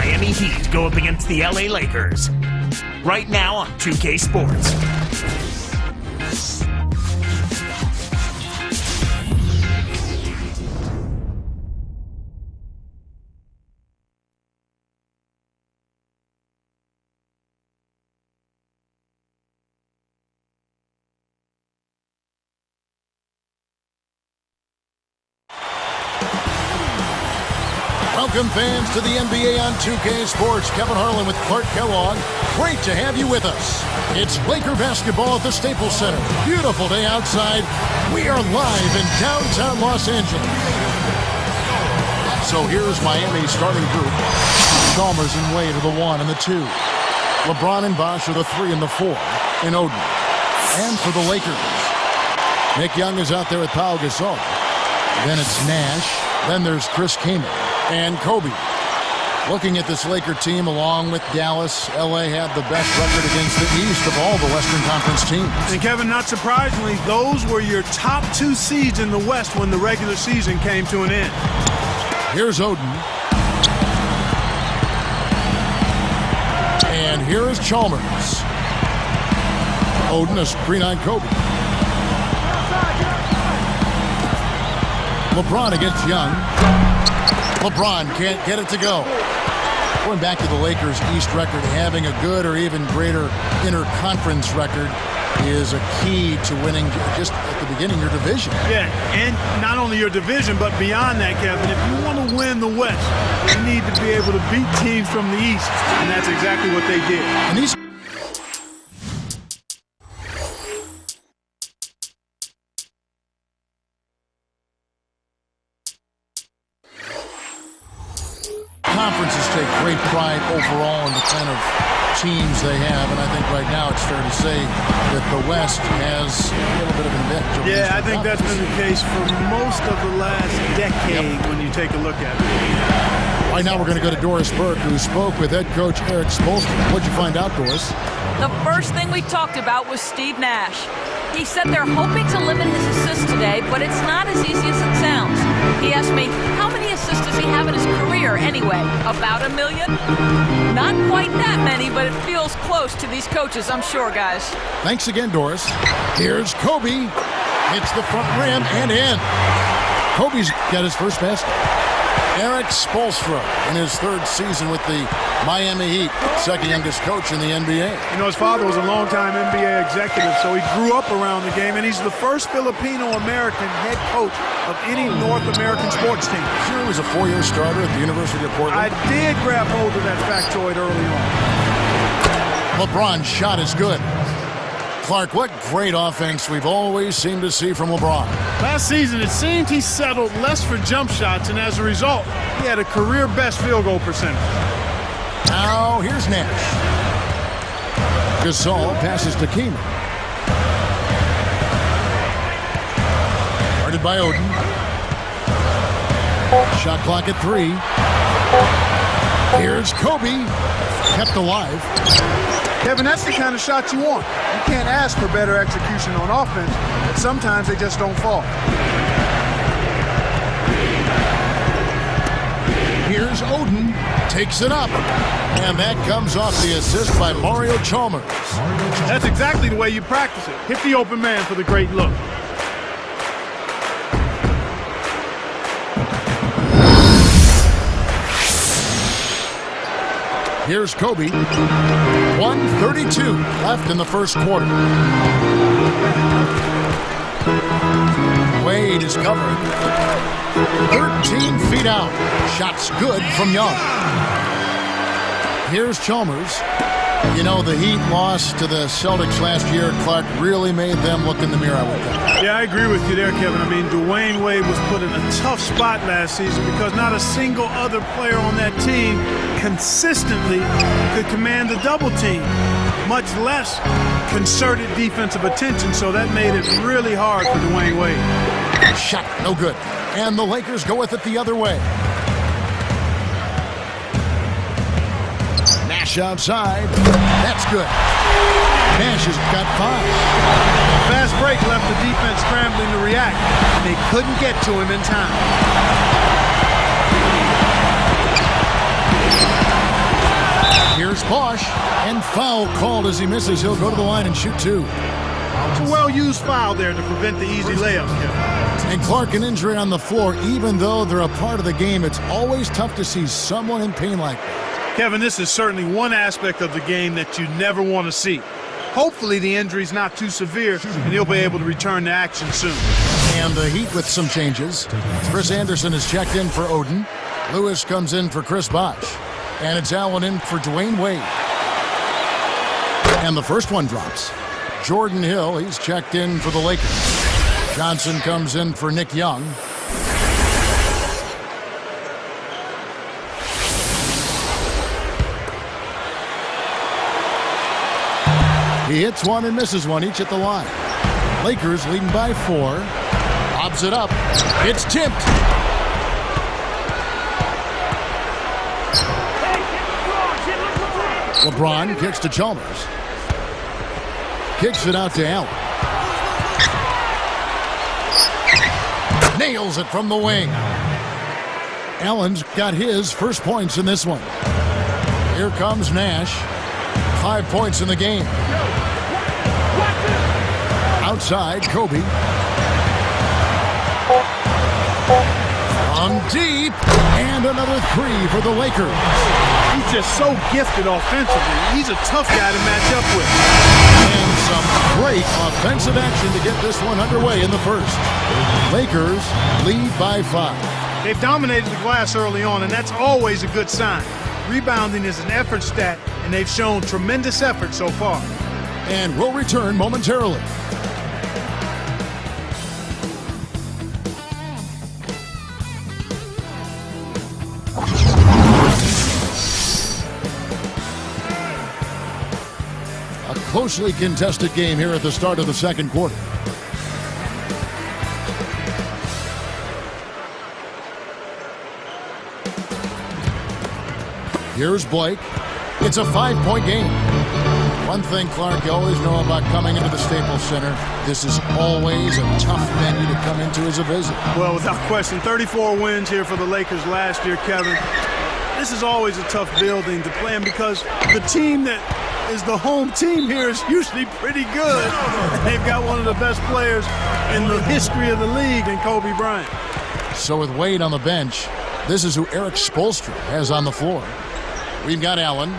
Miami Heat go up against the LA Lakers. Right now on 2K Sports. Welcome, fans, to the NBA on 2K Sports. Kevin Harlan with Clark Kellogg. Great to have you with us. It's Laker basketball at the Staples Center. Beautiful day outside. We are live in downtown Los Angeles. So here's Miami's starting group. Chalmers and Wade are the 1 and the 2. LeBron and Bosh are the 3 and the 4 in Oden. And for the Lakers, Nick Young is out there with Pau Gasol. Then it's Nash. Then there's Chris Kaman and Kobe. Looking at this Laker team along with Dallas, LA had the best record against the East of all the Western Conference teams. And Kevin, not surprisingly, those were your top 2 seeds in the West when the regular season came to an end. Here's Oden. And here is Chalmers. Oden, a screen on Kobe. LeBron against Young. LeBron can't get it to go. Going back to the Lakers' East record, having a good or even greater interconference record is a key to winning just at the beginning your division. Yeah, and not only your division, but beyond that, Kevin, if you want to win the West, you need to be able to beat teams from the East, and that's exactly what they did. And these conferences take great pride overall in the kind of teams they have, and I think right now it's fair to say that the West has a little bit of an advantage. Yeah, I think that's been the case for most of the last decade when you take a look at it. Right now we're going to go to Doris Burke, who spoke with head coach Eric Spoelstra. What'd you find out, Doris? The first thing we talked about was Steve Nash. He said they're hoping to limit his assists today, but it's not as easy as it sounds. He asked me, how many assists does he have in his career anyway? About 1 million? Not quite that many, but it feels close to these coaches, I'm sure, guys. Thanks again, Doris. Here's Kobe. Hits the front rim and in. Kobe's got his first basket. Eric Spoelstra in his 3rd season with the Miami Heat, second youngest coach in the NBA. You know, his father was a longtime NBA executive, so he grew up around the game, and he's the first Filipino-American head coach of any North American sports team. Sure, he was a 4-year starter at the University of Portland. I did grab hold of that factoid early on. LeBron's shot is good. Clark, what great offense we've always seemed to see from LeBron. Last season, it seemed he settled less for jump shots, and as a result, he had a career-best field goal percentage. Now, here's Nash. Gasol passes to Kaman. Guarded by Oden. Shot clock at 3. Here's Kobe. Kept alive. Kevin, that's the kind of shot you want. You can't ask for better execution on offense, but sometimes they just don't fall. Here's Oden. Takes it up. And that comes off the assist by Mario Chalmers. That's exactly the way you practice it. Hit the open man for the great look. Here's Kobe. 1:32 left in the first quarter. Wade is covering. 13 feet out. Shot's good from Young. Here's Chalmers. You know, the Heat loss to the Celtics last year, Clark, really made them look in the mirror, I would think. Yeah, I agree with you there, Kevin. I mean, Dwayne Wade was put in a tough spot last season because not a single other player on that team consistently could command the double team, much less concerted defensive attention, so that made it really hard for Dwayne Wade. Shot, no good. And the Lakers go with it the other way. Nash outside. That's good. Nash has got 5. Fast break left the defense scrambling to react. They couldn't get to him in time. Bosh, and foul called as he misses. He'll go to the line and shoot 2. It's a well-used foul there to prevent the easy layup, Kevin. And Clark, an injury on the floor. Even though they're a part of the game, it's always tough to see someone in pain like that. Kevin, this is certainly one aspect of the game that you never want to see. Hopefully the injury's not too severe and he'll be able to return to action soon. And the Heat with some changes. Chris Anderson is checked in for Oden. Lewis comes in for Chris Bosh. And it's Allen in for Dwayne Wade. And the first one drops. Jordan Hill, he's checked in for the Lakers. Johnson comes in for Nick Young. He hits one and misses one, each at the line. Lakers leading by 4. Lobs it up. It's tipped. LeBron kicks to Chalmers. Kicks it out to Allen. Nails it from the wing. Allen's got his first points in this one. Here comes Nash. 5 points in the game. Outside, Kobe. On deep. And another 3 for the Lakers. He's just so gifted offensively. He's a tough guy to match up with. And some great offensive action to get this one underway in the first. Lakers lead by 5. They've dominated the glass early on, and that's always a good sign. Rebounding is an effort stat, and they've shown tremendous effort so far. And we'll return momentarily. A closely contested game here at the start of the second quarter. Here's Blake. It's a 5-point game. One thing, Clark, you always know about coming into the Staples Center. This is always a tough venue to come into as a visit. Well, without question, 34 wins here for the Lakers last year, Kevin. This is always a tough building to play in because the team that is the home team here is usually pretty good. They've got one of the best players in the history of the league in Kobe Bryant. So with Wade on the bench, this is who Eric Spoelstra has on the floor. We've got Allen.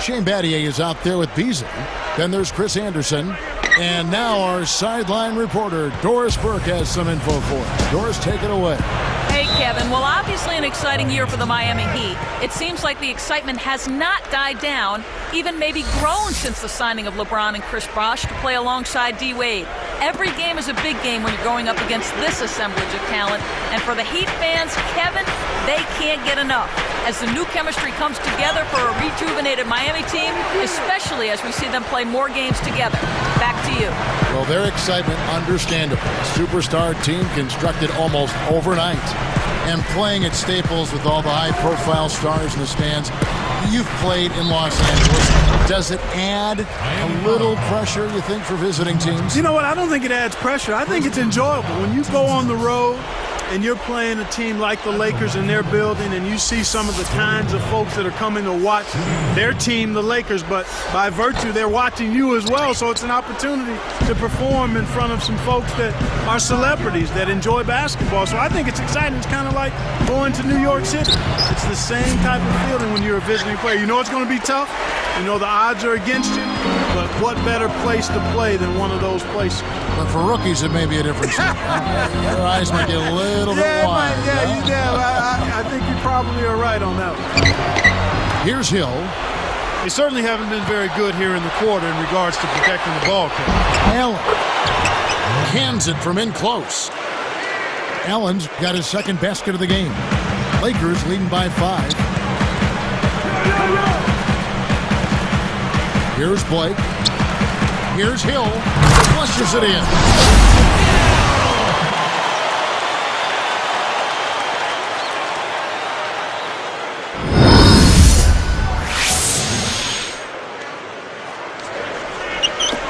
Shane Battier is out there with Beasley. Then there's Chris Anderson. And now our sideline reporter, Doris Burke, has some info for us. Doris, take it away. Hey, Kevin. Well, obviously an exciting year for the Miami Heat. It seems like the excitement has not died down, even maybe grown since the signing of LeBron and Chris Bosh to play alongside D. Wade. Every game is a big game when you're going up against this assemblage of talent. And for the Heat fans, Kevin, they can't get enough. As the new chemistry comes together for a rejuvenated Miami team, especially as we see them play more games together. Back to you. Well, their excitement, understandable. Superstar team constructed almost overnight. And playing at Staples with all the high-profile stars in the stands. You've played in Los Angeles. Does it add a little pressure, you think, for visiting teams? You know what? I don't think it adds pressure. I think it's enjoyable. When you go on the road and you're playing a team like the Lakers in their building and you see some of the kinds of folks that are coming to watch their team, the Lakers, but by virtue, they're watching you as well. So it's an opportunity to perform in front of some folks that are celebrities that enjoy basketball. So I think it's exciting. It's kind of like going to New York City. It's the same type of feeling when you're a visiting player. You know it's going to be tough. You know the odds are against you, but what better place to play than one of those places? But for rookies, it may be a different story. Your eyes might get a little bit wide. I think you probably are right on that one. Here's Hill. They certainly haven't been very good here in the quarter in regards to protecting the ball. Allen cans it from in close. Allen's got his second basket of the game. Lakers leading by 5. Here's Blake. Here's Hill. Flushes it in.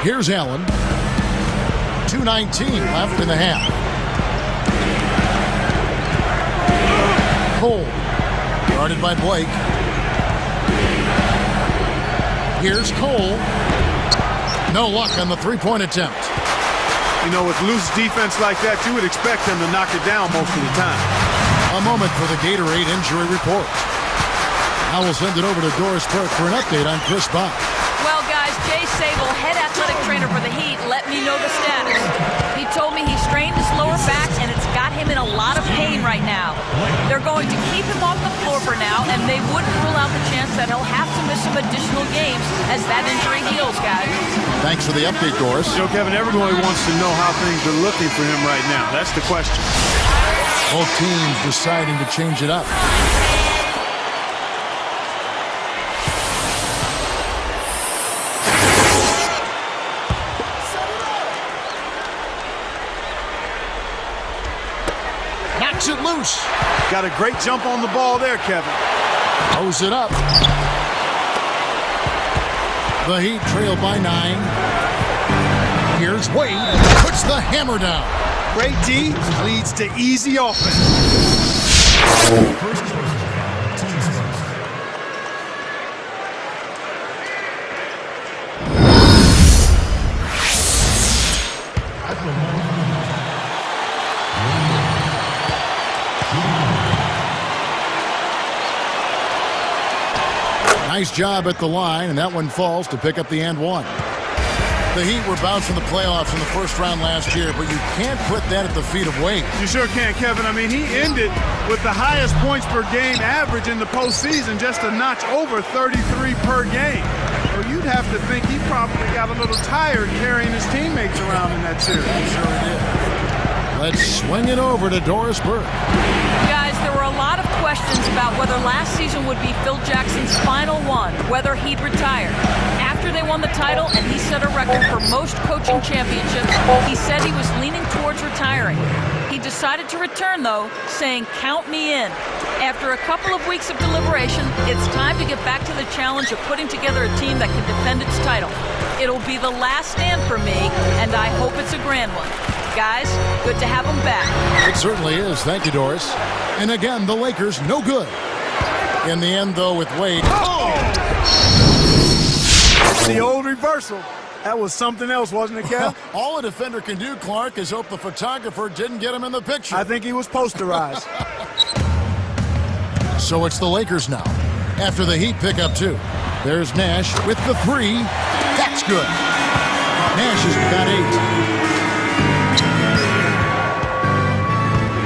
Here's Allen. 2:19 left in the half. Cole. Guarded by Blake. Here's Cole. No luck on the three-point attempt. You know, with loose defense like that, you would expect them to knock it down most of the time. A moment for the Gatorade injury report. Now we'll send it over to Doris Burke for an update on Chris Bosh. Well, guys, Jay Sable, head athletic trainer for the Heat, let me know the status. He told me he strained his lower back, and it's got him in a lot of pain right now. They're going to keep him off the floor for now, and they wouldn't rule out the chance that he'll have to miss some additional games as that injury heals, guys. Thanks for the update, Doris. You know, Kevin, everybody wants to know how things are looking for him right now. That's the question. Both teams deciding to change it up. Knocks it loose. Got a great jump on the ball there, Kevin. Throws it up. The Heat trail by 9. Here's Wade. Puts the hammer down. Great D leads to easy offense. Nice job at the line, and that one falls to pick up the and one. The Heat were bounced from the playoffs in the first round last year, but you can't put that at the feet of Wade. You sure can, Kevin. I mean, he ended with the highest points per game average in the postseason, just a notch over 33 per game. So you'd have to think he probably got a little tired carrying his teammates around in that series. Sure he did. Let's swing it over to Doris Burke. Guys, there were a lot of questions about whether last season would be Phil Jackson's final one, whether he'd retire. After they won the title and he set a record for most coaching championships, he said he was leaning towards retiring. He decided to return, though, saying, "Count me in." After a couple of weeks of deliberation, it's time to get back to the challenge of putting together a team that can defend its title. It'll be the last stand for me, and I hope it's a grand one. Guys, good to have them back. It certainly is. Thank you, Doris. And again, the Lakers no good. In the end, though, with Wade. Oh! The old reversal. That was something else, wasn't it, Kev? All a defender can do, Clark, is hope the photographer didn't get him in the picture. I think he was posterized. So it's the Lakers now. After the Heat pick up 2. There's Nash with the 3. That's good. Nash has got 8.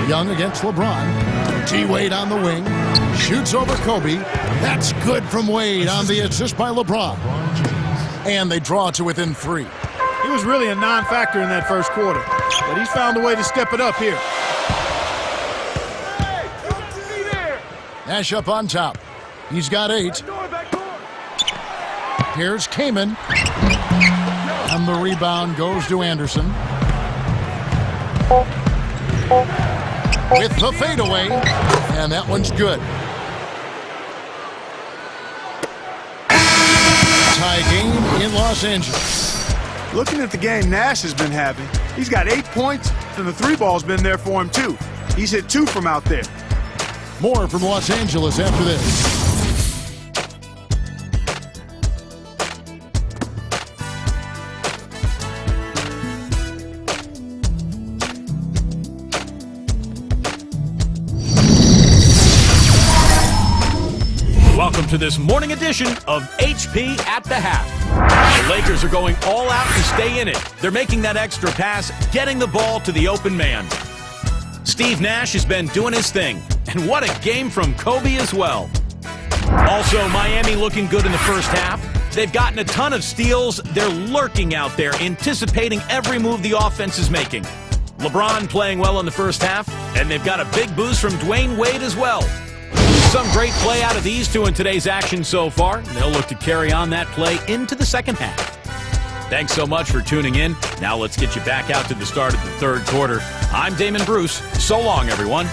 Young against LeBron. T. Wade on the wing. Shoots over Kobe. That's good from Wade on the assist by LeBron. And they draw to within 3. He was really a non-factor in that first quarter, but he's found a way to step it up here. Nash up on top. He's got 8. Here's Kaman. And the rebound goes to Anderson. With the fadeaway. And that one's good. Tie game in Los Angeles. Looking at the game Nash has been having, he's got 8 points, and the 3 ball's been there for him, too. He's hit 2 from out there. More from Los Angeles after this. Welcome to this morning edition of HP at the Half. The Lakers are going all out to stay in it. They're making that extra pass, getting the ball to the open man. Steve Nash has been doing his thing. And what a game from Kobe as well. Also, Miami looking good in the first half. They've gotten a ton of steals. They're lurking out there, anticipating every move the offense is making. LeBron playing well in the first half, and they've got a big boost from Dwayne Wade as well. Some great play out of these two in today's action so far. They'll look to carry on that play into the second half. Thanks so much for tuning in. Now let's get you back out to the start of the third quarter. I'm Damon Bruce. So long, everyone.